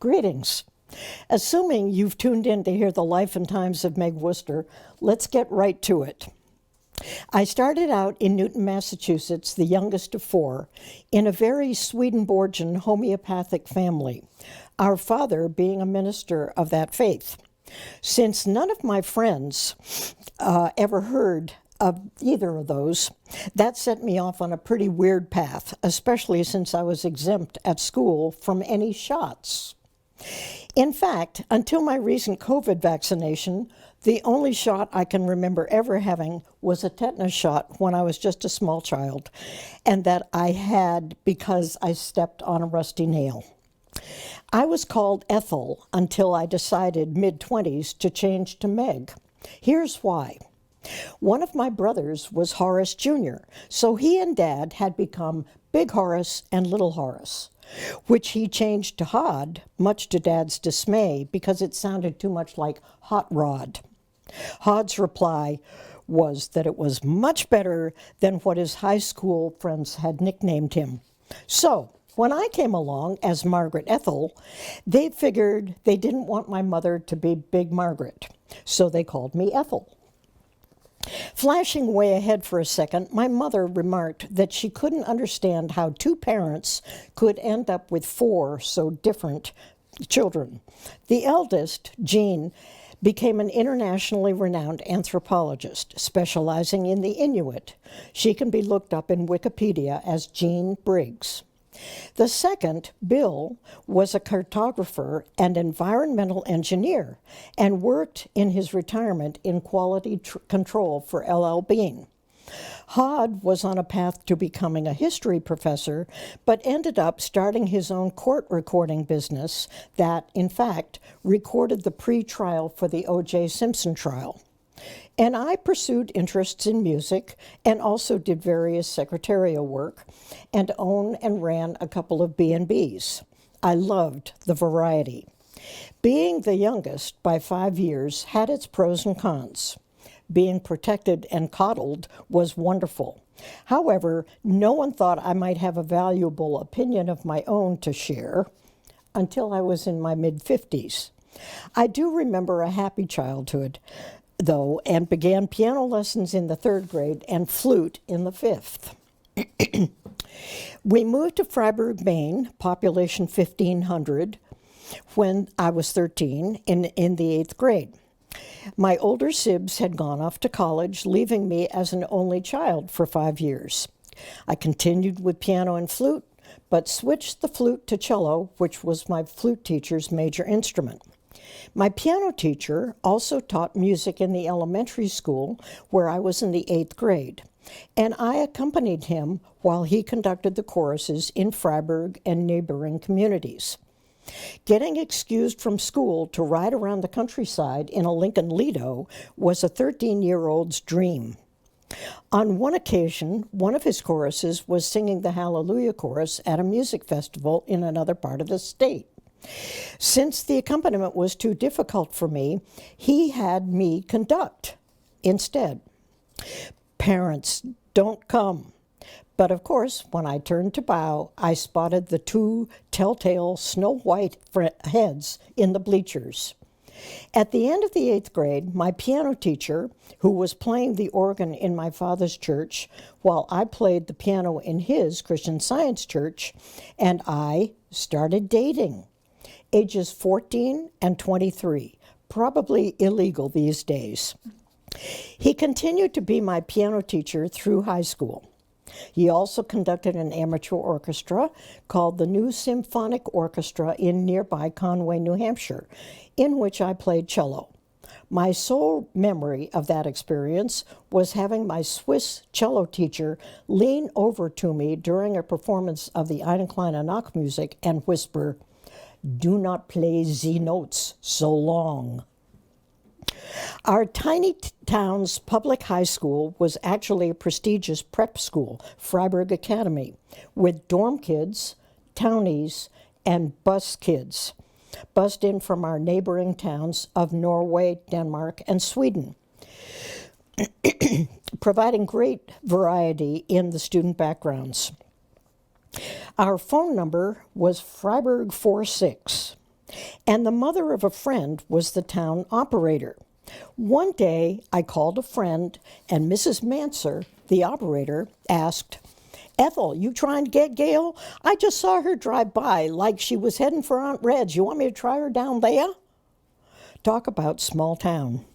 Greetings. Assuming you've tuned in to hear the life and times of Meg Worcester, let's get right to it. I started out in Newton, Massachusetts, the youngest of four, in a very Swedenborgian homeopathic family, our father being a minister of that faith. Since none of my friends ever heard of either of those, that set me off on a pretty weird path, especially since I was exempt at school from any shots. In fact, until my recent COVID vaccination, the only shot I can remember ever having was a tetanus shot when I was just a small child, and that I had because I stepped on a rusty nail. I was called Ethel until I decided mid-20s to change to Meg. Here's why. One of my brothers was Horace Jr., so he and Dad had become Big Horace and Little Horace, which he changed to Hod, much to Dad's dismay, because it sounded too much like Hot Rod. Hod's reply was that it was much better than what his high school friends had nicknamed him. So, when I came along as Margaret Ethel, they figured they didn't want my mother to be Big Margaret, so they called me Ethel. Flashing way ahead for a second, my mother remarked that she couldn't understand how two parents could end up with four so different children. The eldest, Jean, became an internationally renowned anthropologist, specializing in the Inuit. She can be looked up in Wikipedia as Jean Briggs. The second, Bill, was a cartographer and environmental engineer and worked in his retirement in quality control for L.L. Bean. Hod was on a path to becoming a history professor, but ended up starting his own court recording business that, in fact, recorded the pre-trial for the O.J. Simpson trial. And I pursued interests in music and also did various secretarial work and owned and ran a couple of B&Bs. I loved the variety. Being the youngest by 5 years had its pros and cons. Being protected and coddled was wonderful. However, no one thought I might have a valuable opinion of my own to share until I was in my mid-50s. I do remember a happy childhood, though, and began piano lessons in the 3rd grade and flute in the 5th. We moved to Freiburg, Maine, population 1,500, when I was 13 in the 8th grade. My older sibs had gone off to college, leaving me as an only child for 5 years. I continued with piano and flute, but switched the flute to cello, which was my flute teacher's major instrument. My piano teacher also taught music in the elementary school, where I was in the 8th grade, and I accompanied him while he conducted the choruses in Freiburg and neighboring communities. Getting excused from school to ride around the countryside in a Lincoln Lido was a 13-year-old's dream. On one occasion, one of his choruses was singing the Hallelujah Chorus at a music festival in another part of the state. Since the accompaniment was too difficult for me, he had me conduct instead. Parents, don't come. But of course, when I turned to bow, I spotted the two telltale snow-white heads in the bleachers. At the end of the 8th grade, my piano teacher, who was playing the organ in my father's church while I played the piano in his Christian Science church, and I started dating. Ages 14 and 23, probably illegal these days. He continued to be my piano teacher through high school. He also conducted an amateur orchestra called the New Symphonic Orchestra in nearby Conway, New Hampshire, in which I played cello. My sole memory of that experience was having my Swiss cello teacher lean over to me during a performance of the Eine kleine Nachtmusik and whisper, "Do not play the notes so long." Our tiny town's public high school was actually a prestigious prep school, Freiburg Academy, with dorm kids, townies, and bus kids, bussed in from our neighboring towns of Norway, Denmark, and Sweden, providing great variety in the student backgrounds. Our phone number was Freiburg 46. and the mother of a friend was the town operator. One day, I called a friend, and Mrs. Manser, the operator, asked, "Ethel, you trying to get Gail? I just saw her drive by like she was heading for Aunt Red's. You want me to try her down there?" Talk about small town.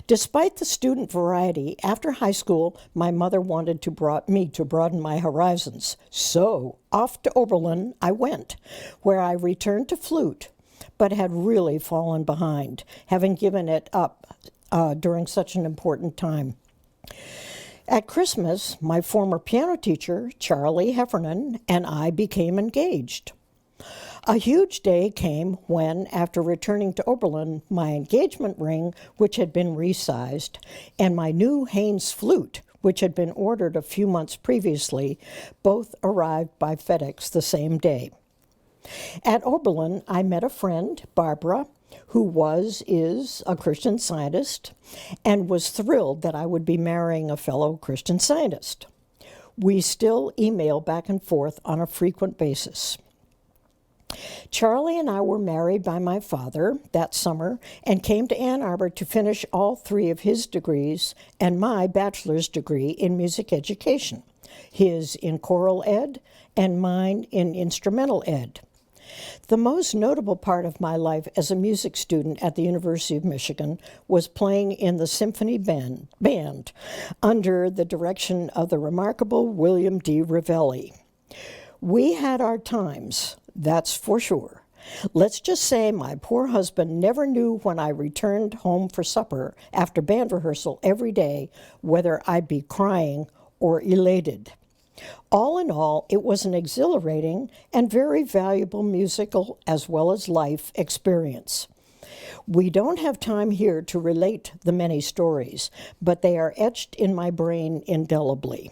Despite the student variety, after high school, my mother wanted me to broaden my horizons. So, off to Oberlin I went, where I returned to flute, but had really fallen behind, having given it up during such an important time. At Christmas, my former piano teacher, Charlie Heffernan, and I became engaged. A huge day came when, after returning to Oberlin, my engagement ring, which had been resized, and my new Haynes flute, which had been ordered a few months previously, both arrived by FedEx the same day. At Oberlin, I met a friend, Barbara, who is a Christian Scientist, and was thrilled that I would be marrying a fellow Christian Scientist. We still email back and forth on a frequent basis. Charlie and I were married by my father that summer and came to Ann Arbor to finish all 3 of his degrees and my bachelor's degree in music education, his in choral ed and mine in instrumental ed. The most notable part of my life as a music student at the University of Michigan was playing in the symphony band under the direction of the remarkable William D. Ravelli. We had our times, that's for sure. Let's just say my poor husband never knew when I returned home for supper after band rehearsal every day whether I'd be crying or elated. All in all, it was an exhilarating and very valuable musical as well as life experience. We don't have time here to relate the many stories, but they are etched in my brain indelibly.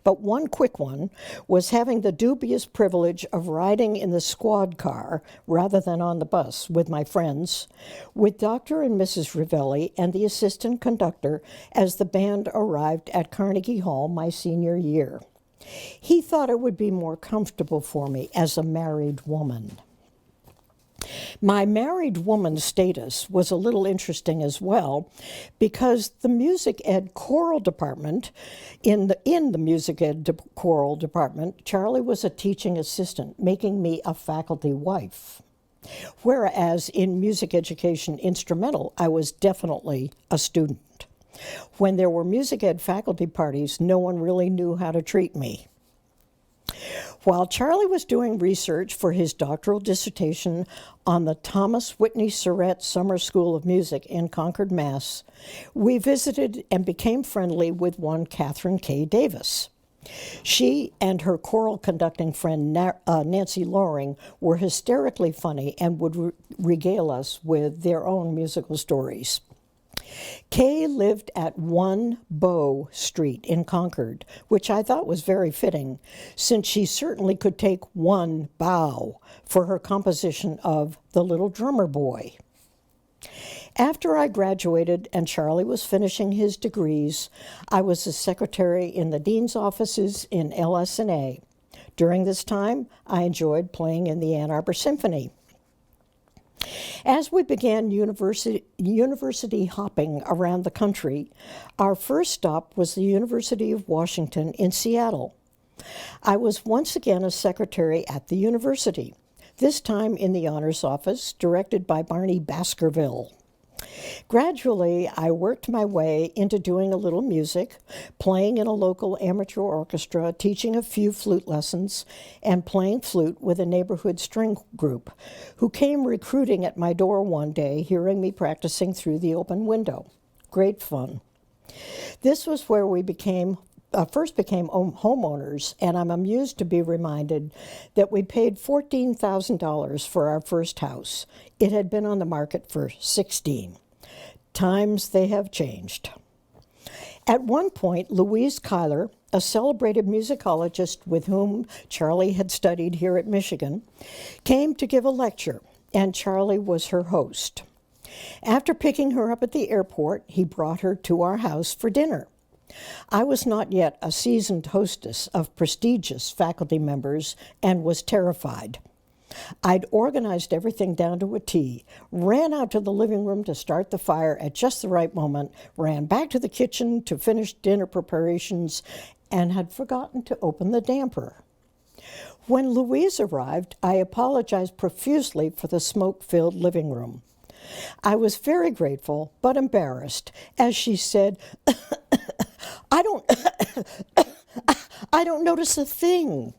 But one quick one was having the dubious privilege of riding in the squad car rather than on the bus with my friends, with Dr. and Mrs. Ravelli and the assistant conductor as the band arrived at Carnegie Hall my senior year. He thought it would be more comfortable for me as a married woman. My married woman status was a little interesting as well because the music ed choral department, in the music ed choral department, Charlie was a teaching assistant, making me a faculty wife. Whereas in music education instrumental, I was definitely a student. When there were music ed faculty parties, no one really knew how to treat me. While Charlie was doing research for his doctoral dissertation on the Thomas Whitney Surratt Summer School of Music in Concord, Mass., we visited and became friendly with one Catherine K. Davis. She and her choral conducting friend Nancy Loring were hysterically funny and would regale us with their own musical stories. Kay lived at 1 Bow Street in Concord, which I thought was very fitting, since she certainly could take 1 bow for her composition of The Little Drummer Boy. After I graduated and Charlie was finishing his degrees, I was a secretary in the dean's offices in LS&A. During this time, I enjoyed playing in the Ann Arbor Symphony. As we began university hopping around the country, our first stop was the University of Washington in Seattle. I was once again a secretary at the university, this time in the honors office, directed by Barney Baskerville. Gradually, I worked my way into doing a little music, playing in a local amateur orchestra, teaching a few flute lessons, and playing flute with a neighborhood string group, who came recruiting at my door one day, hearing me practicing through the open window. Great fun. This was where we first became homeowners, and I'm amused to be reminded that we paid $14,000 for our first house. It had been on the market for 16. Times they have changed. At one point, Louise Cuyler, a celebrated musicologist with whom Charlie had studied here at Michigan, came to give a lecture, and Charlie was her host. After picking her up at the airport, he brought her to our house for dinner. I was not yet a seasoned hostess of prestigious faculty members and was terrified. I'd organized everything down to a T, ran out to the living room to start the fire at just the right moment, ran back to the kitchen to finish dinner preparations, and had forgotten to open the damper. When Louise arrived, I apologized profusely for the smoke-filled living room. I was very grateful, but embarrassed, as she said, I don't, I don't notice a thing.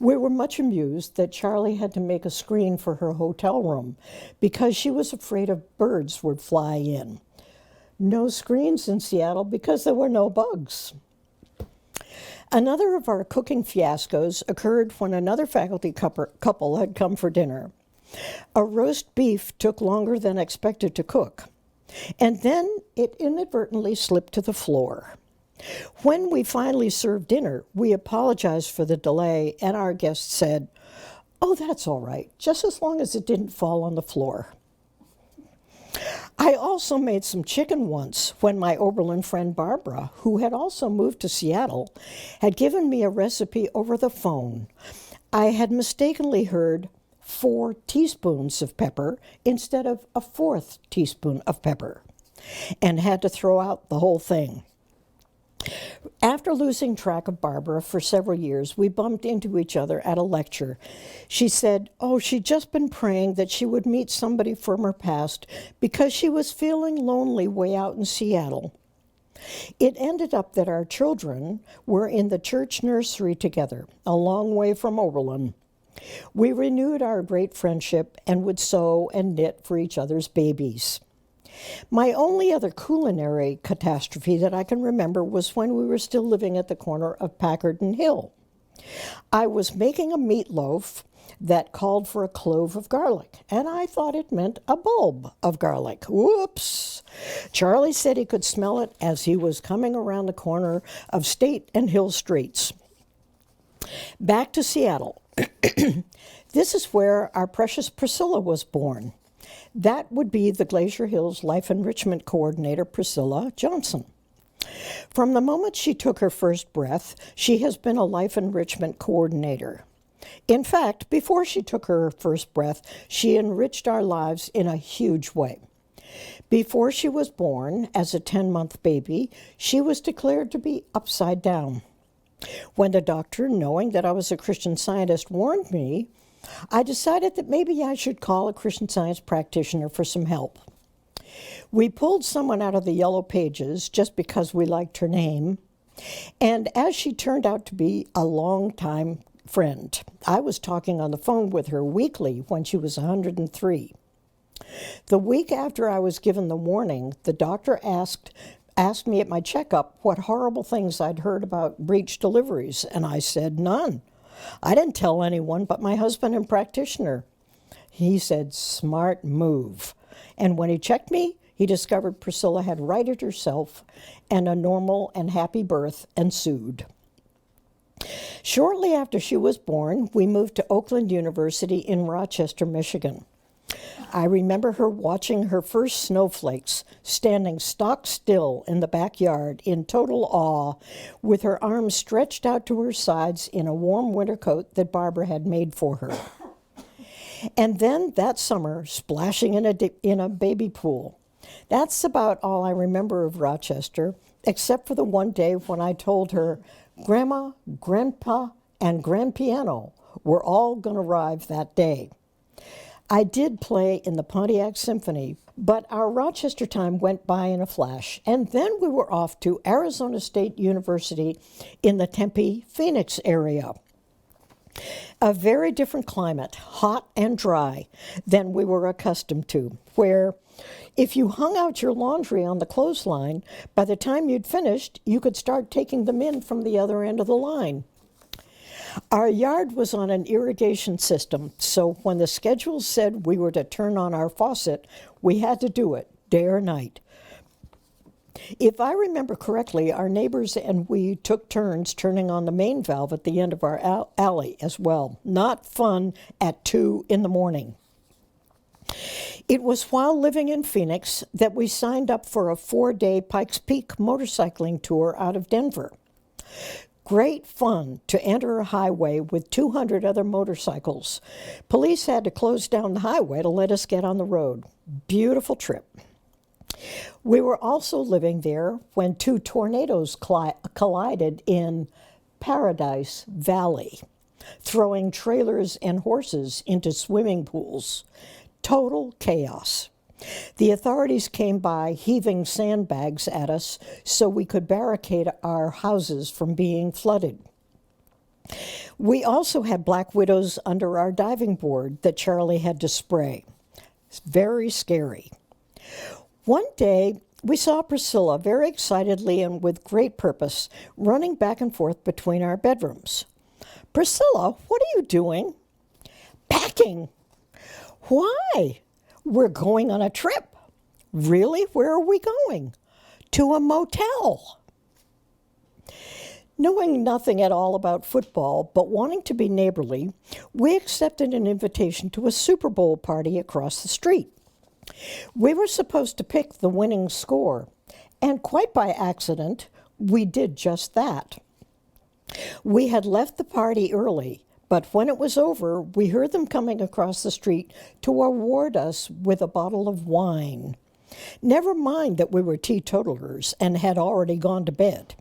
We were much amused that Charlie had to make a screen for her hotel room because she was afraid of birds would fly in. No screens in Seattle because there were no bugs. Another of our cooking fiascos occurred when another faculty couple had come for dinner. A roast beef took longer than expected to cook, and then it inadvertently slipped to the floor. When we finally served dinner, we apologized for the delay, and our guest said, "Oh, that's all right, just as long as it didn't fall on the floor." I also made some chicken once when my Oberlin friend Barbara, who had also moved to Seattle, had given me a recipe over the phone. I had mistakenly heard 4 teaspoons of pepper instead of a 4th teaspoon of pepper, and had to throw out the whole thing. After losing track of Barbara for several years, we bumped into each other at a lecture. She said, she'd just been praying that she would meet somebody from her past because she was feeling lonely way out in Seattle. It ended up that our children were in the church nursery together, a long way from Oberlin. We renewed our great friendship and would sew and knit for each other's babies. My only other culinary catastrophe that I can remember was when we were still living at the corner of Packard and Hill. I was making a meatloaf that called for a clove of garlic, and I thought it meant a bulb of garlic. Whoops! Charlie said he could smell it as he was coming around the corner of State and Hill Streets. Back to Seattle. This is where our precious Priscilla was born. That would be the Glacier Hills Life Enrichment Coordinator, Priscilla Johnson. From the moment she took her first breath, she has been a Life Enrichment Coordinator. In fact, before she took her first breath, she enriched our lives in a huge way. Before she was born, as a 10-month baby, she was declared to be upside down. When the doctor, knowing that I was a Christian Scientist, warned me, I decided that maybe I should call a Christian Science practitioner for some help. We pulled someone out of the yellow pages just because we liked her name, and as she turned out to be a longtime friend, I was talking on the phone with her weekly when she was 103. The week after I was given the warning, the doctor asked me at my checkup what horrible things I'd heard about breech deliveries, and I said none. I didn't tell anyone but my husband and practitioner. He said, "Smart move." And when he checked me, he discovered Priscilla had righted herself and a normal and happy birth ensued. Shortly after she was born, we moved to Oakland University in Rochester, Michigan. I remember her watching her first snowflakes, standing stock still in the backyard in total awe, with her arms stretched out to her sides in a warm winter coat that Barbara had made for her. And then that summer, splashing in a baby pool. That's about all I remember of Rochester, except for the one day when I told her, Grandma, Grandpa, and Grandpiano were all going to arrive that day. I did play in the Pontiac Symphony, but our Rochester time went by in a flash, and then we were off to Arizona State University in the Tempe, Phoenix area. A very different climate, hot and dry, than we were accustomed to, where if you hung out your laundry on the clothesline, by the time you'd finished, you could start taking them in from the other end of the line. Our yard was on an irrigation system, so when the schedule said we were to turn on our faucet, we had to do it, day or night. If I remember correctly, our neighbors and we took turns turning on the main valve at the end of our alley as well. Not fun at 2 a.m. It was while living in Phoenix that we signed up for a 4-day Pikes Peak motorcycling tour out of Denver. Great fun to enter a highway with 200 other motorcycles. Police had to close down the highway to let us get on the road. Beautiful trip. We were also living there when 2 tornadoes collided in Paradise Valley, throwing trailers and horses into swimming pools. Total chaos. The authorities came by heaving sandbags at us so we could barricade our houses from being flooded. We also had black widows under our diving board that Charlie had to spray. It's very scary. One day, we saw Priscilla very excitedly and with great purpose running back and forth between our bedrooms. "Priscilla, what are you doing?" "Packing." "Why?" "We're going on a trip." "Really? Where are we going?" "To a motel." Knowing nothing at all about football, but wanting to be neighborly, we accepted an invitation to a Super Bowl party across the street. We were supposed to pick the winning score, and quite by accident, we did just that. We had left the party early, but when it was over, we heard them coming across the street to award us with a bottle of wine. Never mind that we were teetotalers and had already gone to bed.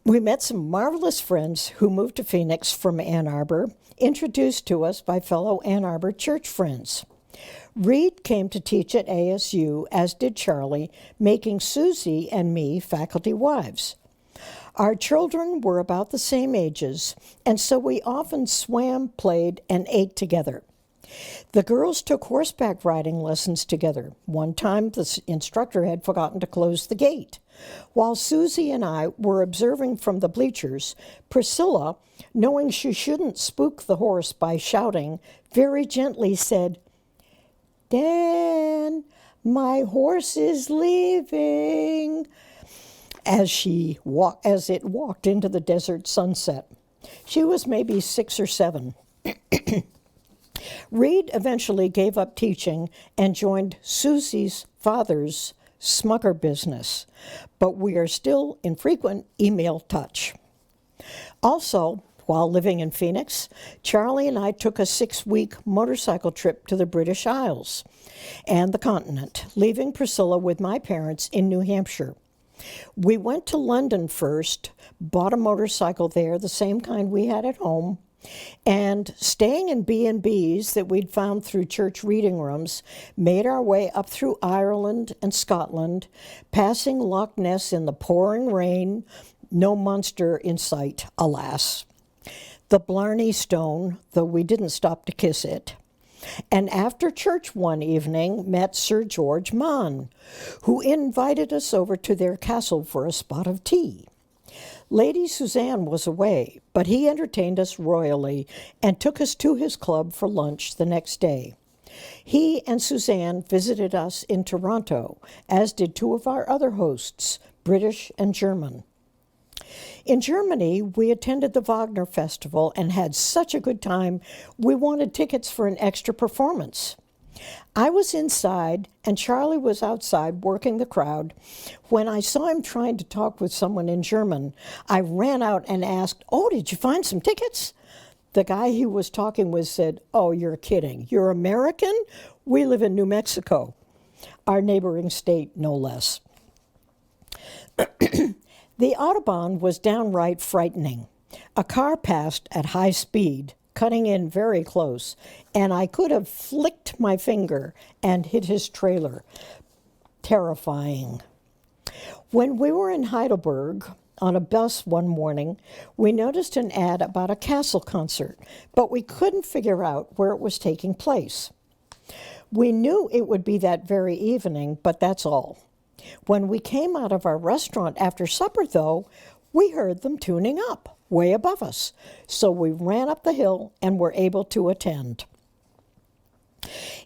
We met some marvelous friends who moved to Phoenix from Ann Arbor, introduced to us by fellow Ann Arbor church friends. Reed came to teach at ASU, as did Charlie, making Susie and me faculty wives. Our children were about the same ages, and so we often swam, played, and ate together. The girls took horseback riding lessons together. One time, the instructor had forgotten to close the gate. While Susie and I were observing from the bleachers, Priscilla, knowing she shouldn't spook the horse by shouting, very gently said, "Dan, my horse is leaving," as it walked into the desert sunset. She was maybe 6 or 7. Reed eventually gave up teaching and joined Susie's father's smugger business, but we are still in frequent email touch. Also, while living in Phoenix, Charlie and I took a 6-week motorcycle trip to the British Isles and the continent, leaving Priscilla with my parents in New Hampshire. We went to London first, bought a motorcycle there, the same kind we had at home, and staying in B&Bs that we'd found through church reading rooms, made our way up through Ireland and Scotland, passing Loch Ness in the pouring rain, no monster in sight, alas. The Blarney Stone, though we didn't stop to kiss it. And after church one evening, met Sir George Mann, who invited us over to their castle for a spot of tea. Lady Suzanne was away, but he entertained us royally and took us to his club for lunch the next day. He and Suzanne visited us in Toronto, as did 2 of our other hosts, British and German. In Germany, we attended the Wagner Festival and had such a good time, we wanted tickets for an extra performance. I was inside and Charlie was outside working the crowd. When I saw him trying to talk with someone in German, I ran out and asked, "Oh, did you find some tickets?" The guy he was talking with said, "Oh, you're kidding. You're American? We live in New Mexico," our neighboring state, no less. The Autobahn was downright frightening. A car passed at high speed, cutting in very close, and I could have flicked my finger and hit his trailer. Terrifying. When we were in Heidelberg on a bus one morning, we noticed an ad about a castle concert, but we couldn't figure out where it was taking place. We knew it would be that very evening, but that's all. When we came out of our restaurant after supper, though, we heard them tuning up, way above us, so we ran up the hill and were able to attend.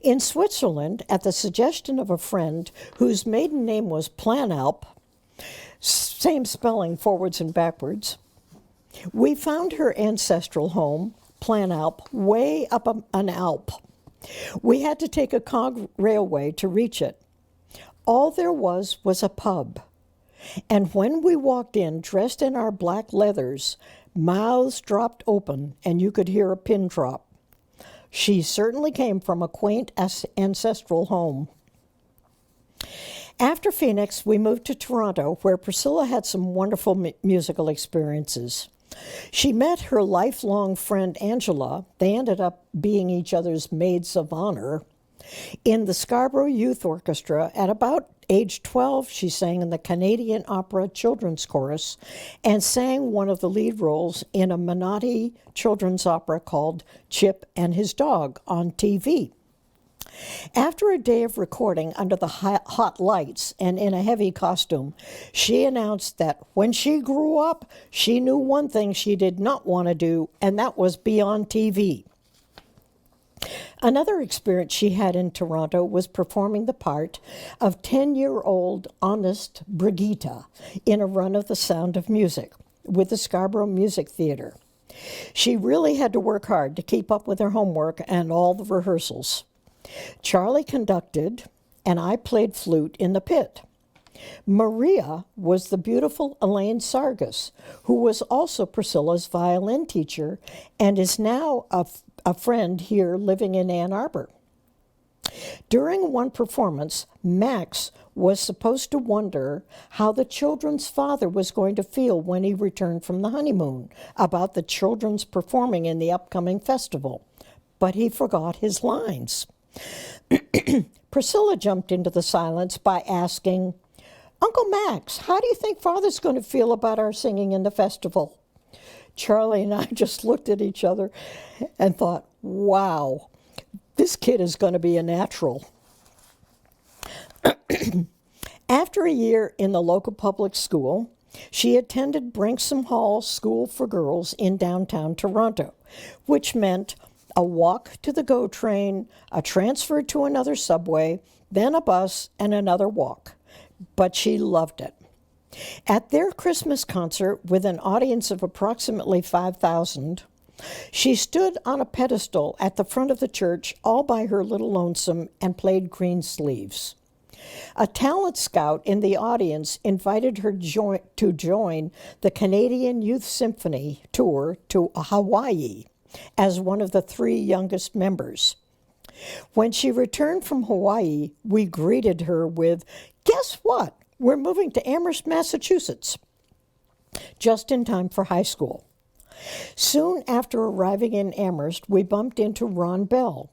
In Switzerland, at the suggestion of a friend whose maiden name was Planalp, same spelling forwards and backwards, we found her ancestral home, Planalp, way up an Alp. We had to take a cog railway to reach it. All there was a pub. And when we walked in, dressed in our black leathers, mouths dropped open and you could hear a pin drop. She certainly came from a quaint ancestral home. After Phoenix, we moved to Toronto, where Priscilla had some wonderful musical experiences. She met her lifelong friend Angela. They ended up being each other's maids of honor. In the Scarborough Youth Orchestra, at about age 12, she sang in the Canadian Opera Children's Chorus and sang one of the lead roles in a Menotti children's opera called Chip and His Dog on TV. After a day of recording under the hot lights and in a heavy costume, she announced that when she grew up, she knew one thing she did not want to do, and that was be on TV. Another experience she had in Toronto was performing the part of 10-year-old honest Brigitte in a run of The Sound of Music with the Scarborough Music Theatre. She really had to work hard to keep up with her homework and all the rehearsals. Charlie conducted, and I played flute in the pit. Maria was the beautiful Elaine Sargas, who was also Priscilla's violin teacher and is now a friend here living in Ann Arbor. During one performance, Max was supposed to wonder how the children's father was going to feel when he returned from the honeymoon about the children's performing in the upcoming festival, but he forgot his lines. Priscilla jumped into the silence by asking, "Uncle Max, how do you think Father's going to feel about our singing in the festival?" Charlie and I just looked at each other and thought, wow, this kid is going to be a natural. After a year in the local public school, she attended Branksome Hall School for Girls in downtown Toronto, which meant a walk to the GO train, a transfer to another subway, then a bus, and another walk. But she loved it. At their Christmas concert, with an audience of approximately 5,000, she stood on a pedestal at the front of the church all by her little lonesome and played green sleeves. A talent scout in the audience invited her to join the Canadian Youth Symphony tour to Hawaii as one of the 3 youngest members. When she returned from Hawaii, we greeted her with, "Guess what? We're moving to Amherst, Massachusetts," just in time for high school. Soon after arriving in Amherst, we bumped into Ron Bell,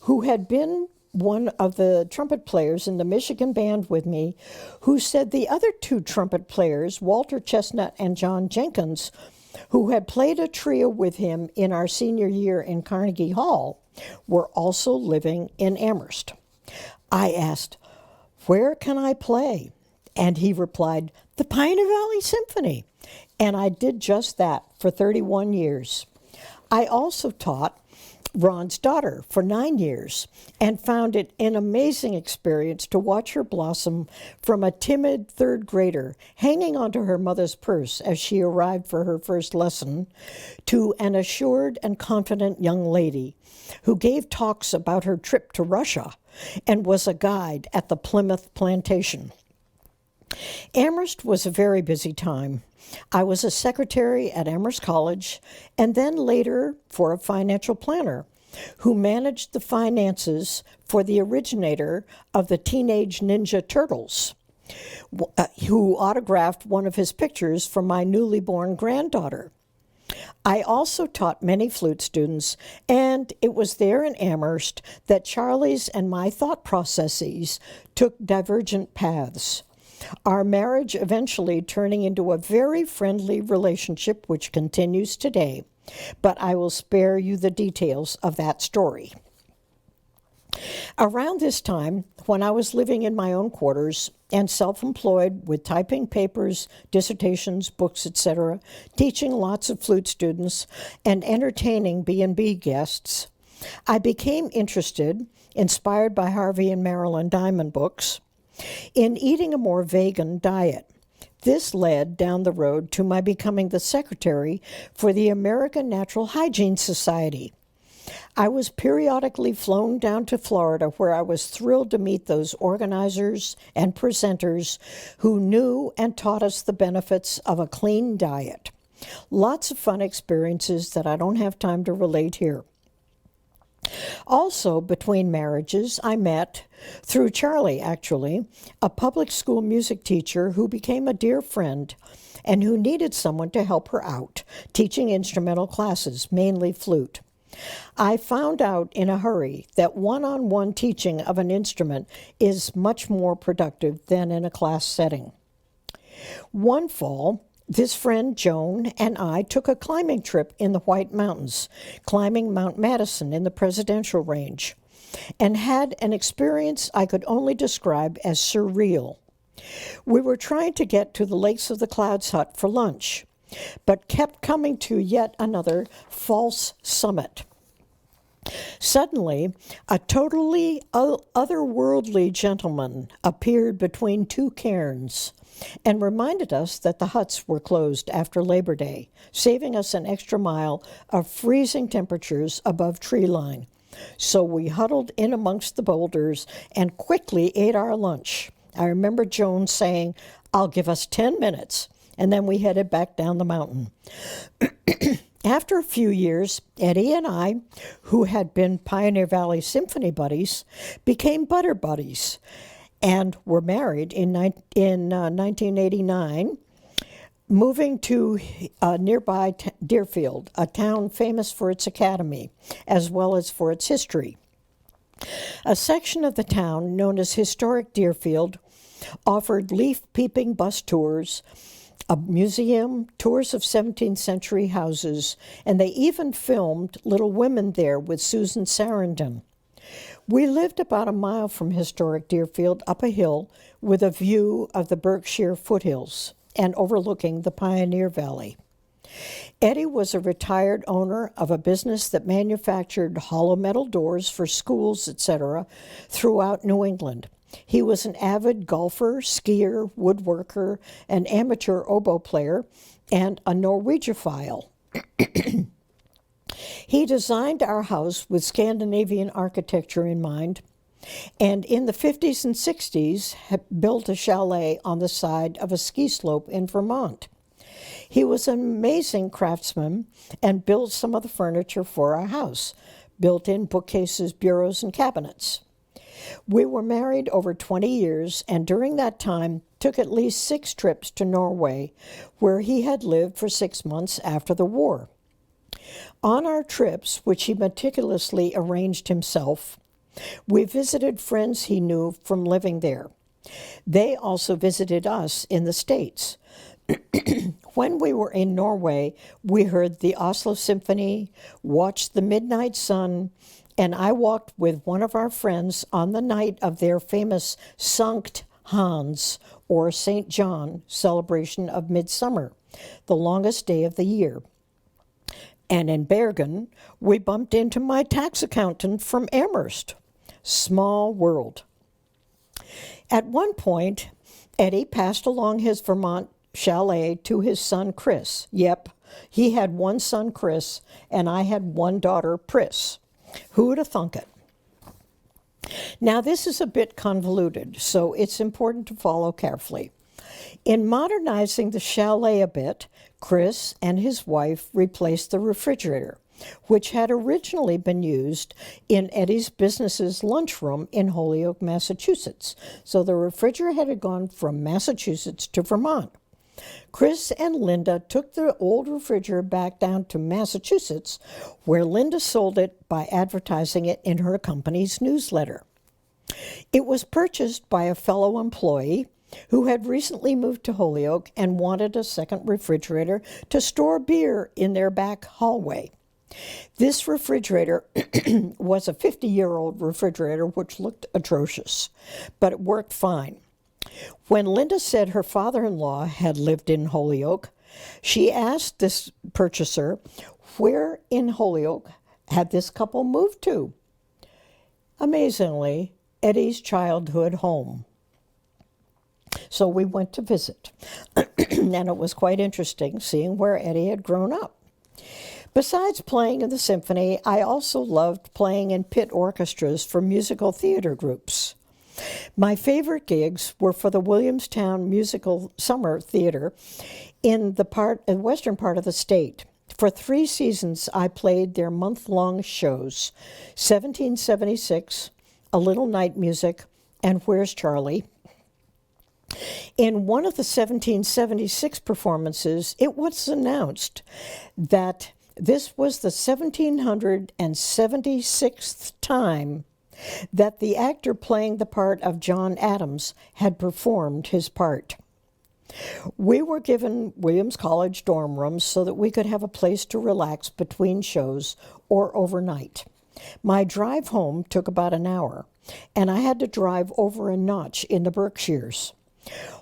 who had been one of the trumpet players in the Michigan band with me, who said the other 2 trumpet players, Walter Chestnut and John Jenkins, who had played a trio with him in our senior year in Carnegie Hall, were also living in Amherst. I asked, "Where can I play?" And he replied, "The Pioneer Valley Symphony." And I did just that for 31 years. I also taught Ron's daughter for 9 years and found it an amazing experience to watch her blossom from a timid 3rd grader hanging onto her mother's purse as she arrived for her first lesson to an assured and confident young lady who gave talks about her trip to Russia and was a guide at the Plymouth plantation. Amherst was a very busy time. I was a secretary at Amherst College and then later for a financial planner who managed the finances for the originator of the Teenage Ninja Turtles, who autographed one of his pictures for my newly born granddaughter. I also taught many flute students, and it was there in Amherst that Charlie's and my thought processes took divergent paths. Our marriage eventually turning into a very friendly relationship which continues today, but I will spare you the details of that story. Around this time, when I was living in my own quarters and self-employed with typing papers, dissertations, books, etc., teaching lots of flute students, and entertaining B&B guests, I became interested, inspired by Harvey and Marilyn Diamond books, in eating a more vegan diet. This led down the road to my becoming the secretary for the American Natural Hygiene Society. I was periodically flown down to Florida, where I was thrilled to meet those organizers and presenters who knew and taught us the benefits of a clean diet. Lots of fun experiences that I don't have time to relate here. Also, between marriages, I met, through Charlie actually, a public school music teacher who became a dear friend and who needed someone to help her out, teaching instrumental classes, mainly flute. I found out in a hurry that one-on-one teaching of an instrument is much more productive than in a class setting. One fall, this friend, Joan, and I took a climbing trip in the White Mountains, climbing Mount Madison in the Presidential Range, and had an experience I could only describe as surreal. We were trying to get to the Lakes of the Clouds hut for lunch, but kept coming to yet another false summit. Suddenly, a totally otherworldly gentleman appeared between two cairns and reminded us that the huts were closed after Labor Day, saving us an extra mile of freezing temperatures above tree line. So we huddled in amongst the boulders and quickly ate our lunch. I remember Joan saying, "I'll give us 10 minutes," and then we headed back down the mountain. After a few years, Eddie and I, who had been Pioneer Valley Symphony buddies, became butter buddies and were married in 1989, moving to nearby Deerfield, a town famous for its academy, as well as for its history. A section of the town known as Historic Deerfield offered leaf-peeping bus tours, a museum, tours of 17th century houses, and they even filmed Little Women there with Susan Sarandon. We lived about a mile from historic Deerfield up a hill with a view of the Berkshire foothills and overlooking the Pioneer Valley. Eddie was a retired owner of a business that manufactured hollow metal doors for schools, etc., throughout New England. He was an avid golfer, skier, woodworker, an amateur oboe player, and a Norwegophile. He designed our house with Scandinavian architecture in mind, and in the 50s and 60s built a chalet on the side of a ski slope in Vermont. He was an amazing craftsman and built some of the furniture for our house, built-in bookcases, bureaus, and cabinets. We were married over 20 years, and during that time took at least 6 trips to Norway, where he had lived for 6 months after the war. On our trips, which he meticulously arranged himself, we visited friends he knew from living there. They also visited us in the States. When we were in Norway, we heard the Oslo Symphony, watched the midnight sun, and I walked with one of our friends on the night of their famous Sankt Hans, or St. John, celebration of midsummer, the longest day of the year. And in Bergen, we bumped into my tax accountant from Amherst. Small world. At one point, Eddie passed along his Vermont chalet to his son, Chris. Yep, he had one son, Chris, and I had one daughter, Pris. Who would have thunk it? Now, this is a bit convoluted, so it's important to follow carefully. In modernizing the chalet a bit, Chris and his wife replaced the refrigerator, which had originally been used in Eddie's business's lunchroom in Holyoke, Massachusetts. So the refrigerator had gone from Massachusetts to Vermont. Chris and Linda took the old refrigerator back down to Massachusetts, where Linda sold it by advertising it in her company's newsletter. It was purchased by a fellow employee who had recently moved to Holyoke and wanted a second refrigerator to store beer in their back hallway. This refrigerator was a 50-year-old refrigerator which looked atrocious, but it worked fine. When Linda said her father-in-law had lived in Holyoke, she asked this purchaser where in Holyoke had this couple moved to. Amazingly, Eddie's childhood home. So we went to visit, and it was quite interesting seeing where Eddie had grown up. Besides playing in the symphony, I also loved playing in pit orchestras for musical theater groups. My favorite gigs were for the Williamstown Musical Summer Theater in the western part of the state. For 3 seasons, I played their month-long shows, 1776, A Little Night Music, and Where's Charlie? In one of the 1776 performances, it was announced that this was the 1776th time that the actor playing the part of John Adams had performed his part. We were given Williams College dorm rooms so that we could have a place to relax between shows or overnight. My drive home took about an hour, and I had to drive over a notch in the Berkshires.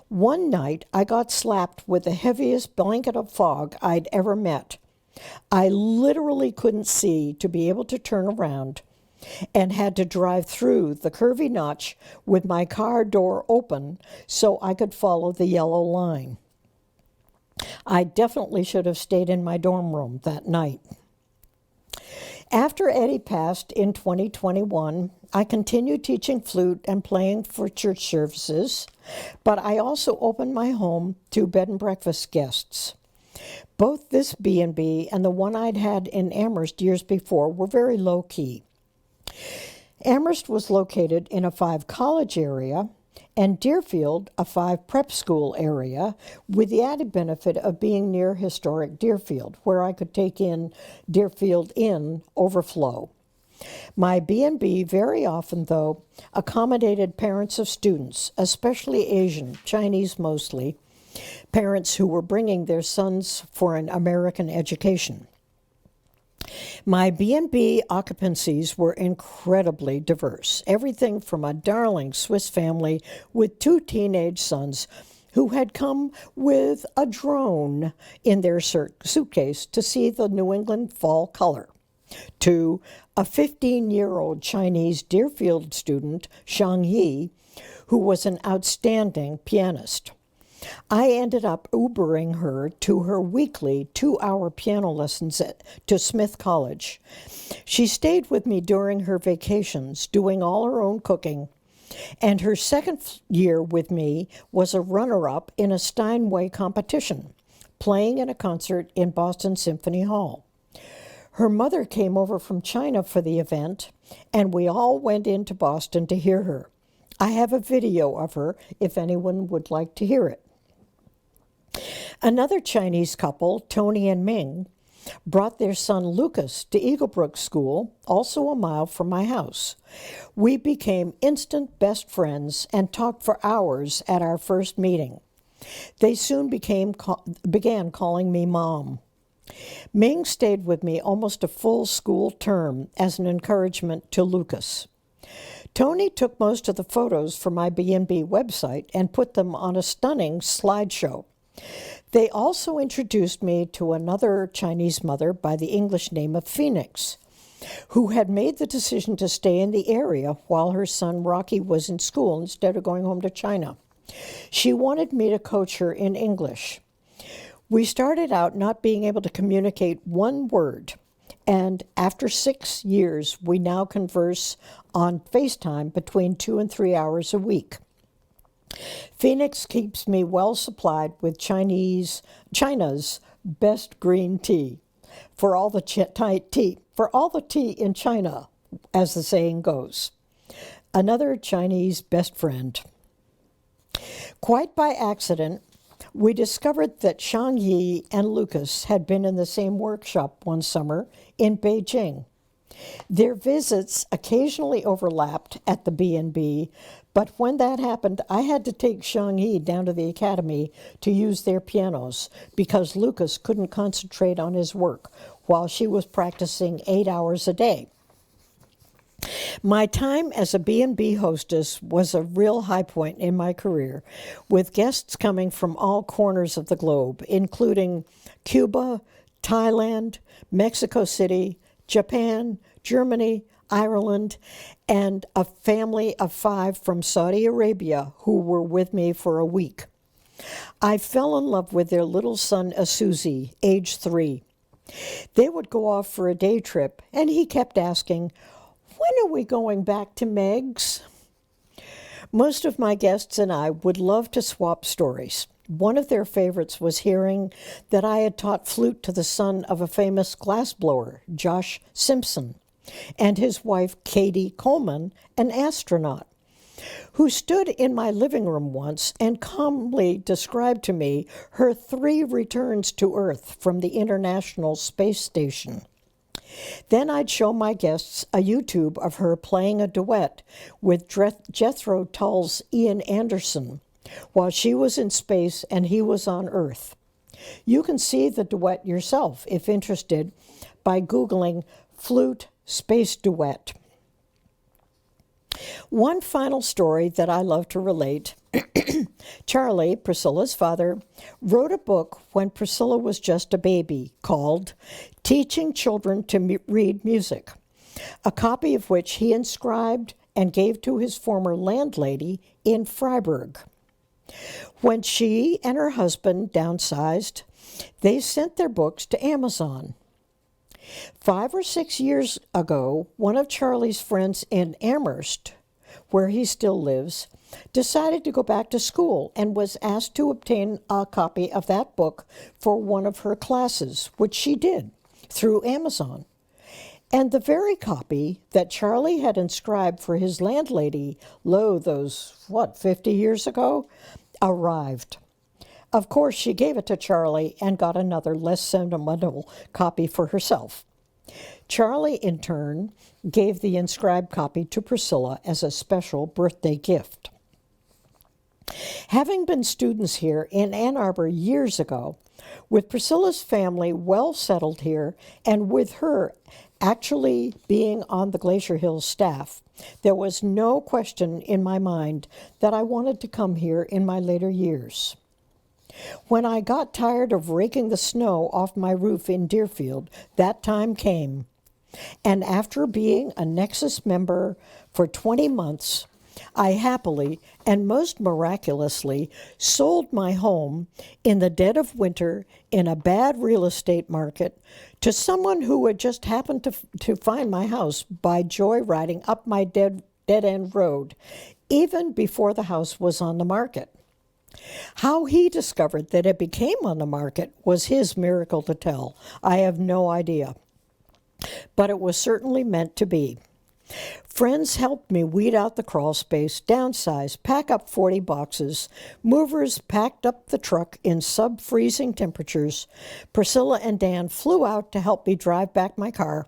One night, I got slapped with the heaviest blanket of fog I'd ever met. I literally couldn't see to be able to turn around and had to drive through the curvy notch with my car door open so I could follow the yellow line. I definitely should have stayed in my dorm room that night. After Eddie passed in 2021, I continued teaching flute and playing for church services, but I also opened my home to bed and breakfast guests. Both this B&B and the one I'd had in Amherst years before were very low-key. Amherst was located in a 5 college area, and Deerfield a 5 prep school area, with the added benefit of being near historic Deerfield, where I could take in Deerfield Inn overflow. My B&B very often, though, accommodated parents of students, especially Asian, Chinese mostly, parents who were bringing their sons for an American education. My B&B occupancies were incredibly diverse, everything from a darling Swiss family with 2 teenage sons who had come with a drone in their suitcase to see the New England fall color, to a 15-year-old Chinese Deerfield student, Shang Yi, who was an outstanding pianist. I ended up Ubering her to her weekly 2-hour piano lessons to Smith College. She stayed with me during her vacations, doing all her own cooking, and her second year with me was a runner-up in a Steinway competition, playing in a concert in Boston Symphony Hall. Her mother came over from China for the event, and we all went into Boston to hear her. I have a video of her if anyone would like to hear it. Another Chinese couple, Tony and Ming, brought their son Lucas to Eaglebrook School, also a mile from my house. We became instant best friends and talked for hours at our first meeting. They soon began calling me Mom. Ming stayed with me almost a full school term as an encouragement to Lucas. Tony took most of the photos for my B&B website and put them on a stunning slideshow. They also introduced me to another Chinese mother by the English name of Phoenix, who had made the decision to stay in the area while her son Rocky was in school instead of going home to China. She wanted me to coach her in English. We started out not being able to communicate one word, and after 6 years, we now converse on FaceTime between 2 and 3 hours a week. Phoenix keeps me well supplied with China's best green tea, for all the tea in China, as the saying goes. Another Chinese best friend. Quite by accident, we discovered that Shang Yi and Lucas had been in the same workshop one summer in Beijing. Their visits occasionally overlapped at the B&B, but when that happened, I had to take Shang Yi down to the academy to use their pianos because Lucas couldn't concentrate on his work while she was practicing 8 hours a day. My time as a B&B hostess was a real high point in my career, with guests coming from all corners of the globe, including Cuba, Thailand, Mexico City, Japan, Germany, Ireland, and a family of 5 from Saudi Arabia who were with me for a week. I fell in love with their little son, Asuzi, age 3. They would go off for a day trip, and he kept asking, "When are we going back to Meg's?" Most of my guests and I would love to swap stories. One of their favorites was hearing that I had taught flute to the son of a famous glassblower, Josh Simpson, and his wife, Katie Coleman, an astronaut, who stood in my living room once and calmly described to me her 3 returns to Earth from the International Space Station. Then I'd show my guests a YouTube of her playing a duet with Jethro Tull's Ian Anderson while she was in space and he was on Earth. You can see the duet yourself, if interested, by Googling flute space duet. One final story that I love to relate. Charlie, Priscilla's father, wrote a book when Priscilla was just a baby called Teaching Children to Read Music, a copy of which he inscribed and gave to his former landlady in Freiburg. When she and her husband downsized, they sent their books to Amazon. 5 or 6 years ago, one of Charlie's friends in Amherst, where he still lives, decided to go back to school and was asked to obtain a copy of that book for one of her classes, which she did through Amazon. And the very copy that Charlie had inscribed for his landlady, those, 50 years ago, arrived. Of course, she gave it to Charlie and got another less sentimental copy for herself. Charlie, in turn, gave the inscribed copy to Priscilla as a special birthday gift. Having been students here in Ann Arbor years ago, with Priscilla's family well settled here, and with her actually being on the Glacier Hills staff, there was no question in my mind that I wanted to come here in my later years. When I got tired of raking the snow off my roof in Deerfield, that time came. And after being a Nexus member for 20 months, I happily and most miraculously sold my home in the dead of winter in a bad real estate market to someone who had just happened to find my house by joyriding up my dead-end road, even before the house was on the market. How he discovered that it became on the market was his miracle to tell. I have no idea. But it was certainly meant to be. Friends helped me weed out the crawl space, downsize, pack up 40 boxes. Movers packed up the truck in sub-freezing temperatures. Priscilla and Dan flew out to help me drive back my car.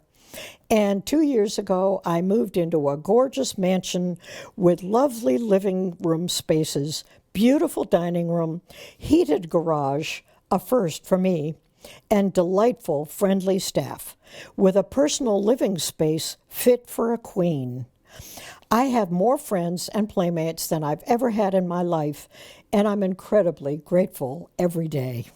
And 2 years ago, I moved into a gorgeous mansion with lovely living room spaces, beautiful dining room, heated garage, a first for me, and delightful, friendly staff, with a personal living space fit for a queen. I have more friends and playmates than I've ever had in my life, and I'm incredibly grateful every day.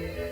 you.